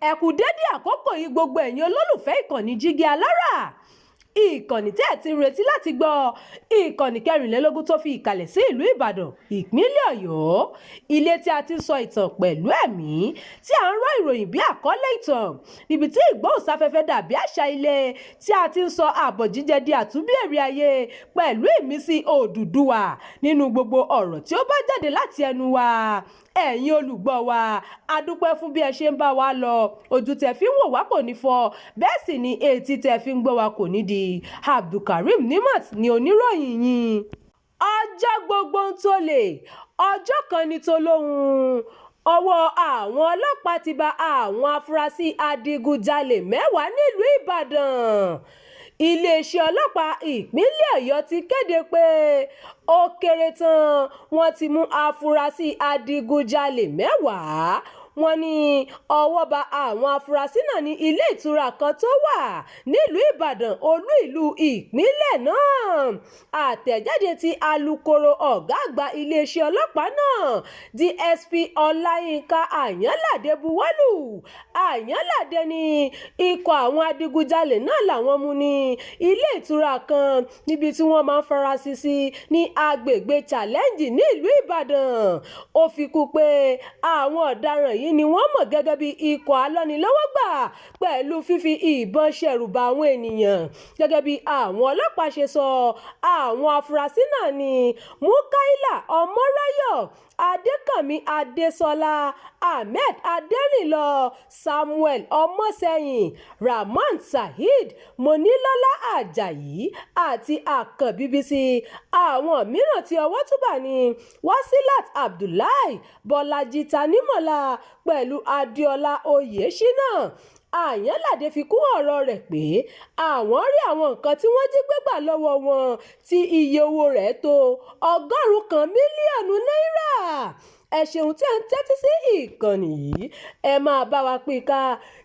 ẹ kú dédé àkókò yìí gbogbo ẹ̀yin olólùfẹ́ ìkànnì Jígí Alára, ìkànnì tẹ́ ẹ̀ ti ń retí láti gbọ́, ìkànnì 24 tó fi ìkàlẹ̀ sí ìlú Ìbàdàn ìpínlẹ̀ Ọ̀yọ́, ilé tí a ti ń sọ ìtàn pẹ̀lú ẹ̀mí, tí a ń rọ́ ìròyìn bí àkọ́lé ìtàn, níbi tí ìgbóhùnsáfẹ́fẹ́ dàbí àṣà ilé, tí a ti ń sọ àbọ̀ jíjẹ di àtúnbíèrè ayé pẹ̀lú ìmísí Odùduwà nínú gbogbo ọ̀rọ̀ tí ó bá jáde láti ẹnu wa. Ẹ̀yin olùgbọ́ wa, a dúpẹ́ fún bí ẹ ṣe ń bá wa lọ, ojú tẹ́ fi ń wò wá kò ní fọ́, bẹ́ẹ̀ sì ni etí tẹ́ fi ń gbọ́ wa kò ní di. Abdulkareem Nimat ni oníròyìn yín. Ọjọ́ gbogbo ń tolè, ọjọ́ kan ní tolóhun. Ọwọ́ àwọn ọlọ́pàá ti bá àwọn afurasí adigunjalè 10 nílùú Ìbàdàn. Iléeṣẹ́ ọlọ́pàá ìpínlẹ̀ Ọ̀yọ́ ti kéde pé ó kéré tán wọ́n ti mú afurasí adigunjalè 10. Wọ́n ní ọwọ́ bá àwọn afurasí náà ní ilé ìtura kan tó wà nílùú Ìbàdàn, olú ìlú ìpínlẹ̀ náà. Àtẹ̀jáde tí alukoro ọ̀gá àgbà iléeṣẹ́ ọlọ́pàá náà DSP Ọláyínká Àyànládé buwọ́lù. Àyànládé ní ikọ̀ àwọn adigunjalè náà làwọn mú ní ilé ìtura kan níbi tí wọ́n máa ń farasí sí ní agbègbè Challenge nílùú Ìbàdàn. Ó fi kún pé àwọn ọ̀daràn yìí ni wọ́n mọ̀ gẹ́gẹ́ bí ikọ̀ alọ́nilọ́wọ́gbà pẹ̀lú fífi ìbọn ṣẹ̀rùbà àwọn ènìyàn. Gẹ́gẹ́ bí àwọn ọlọ́pàá ṣe sọ, àwọn afurasí náà ni Mukaila Ọmọ́ráyọ̀, Adékànmí Adésọlá, Ahmed Adérìnlọ, Samuel Ọmọ́sẹ̀yìn, Rahman Saheed, Monílọ́lá Àjàyí àti Àkànbí Bísí. Àwọn mìíràn tí ọwọ́ tún bà ní Wasilat Abdullahi, Bọ́lájí Tanímọ̀lá pẹ̀lú Adéọlá Oyèṣínà. Àyànládé fi kún ọ̀rọ̀ rẹ̀ pé àwọn rí àwọn nǹkan tí wọ́n jí gbé gbà lọ́wọ́ wọn tí iye owó rẹ̀ tó 100 mílíọ̀nù náírà. Ẹ ṣeun tí ẹ ń tẹ́tí sí ìkànnì yìí, ẹ máa bá wa pín ká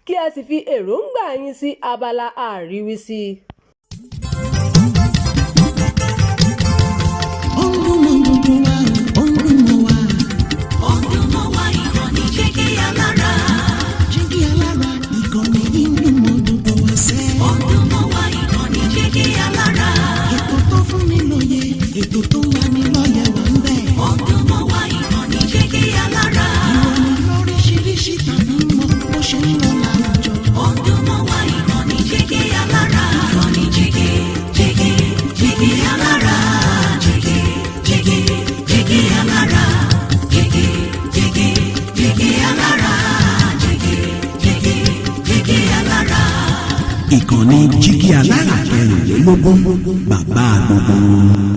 kí ẹ sì fi èròǹgbà yín sí abala àríwísí. Ìkànnì Jígí Alára 24, bàbá gbogbo.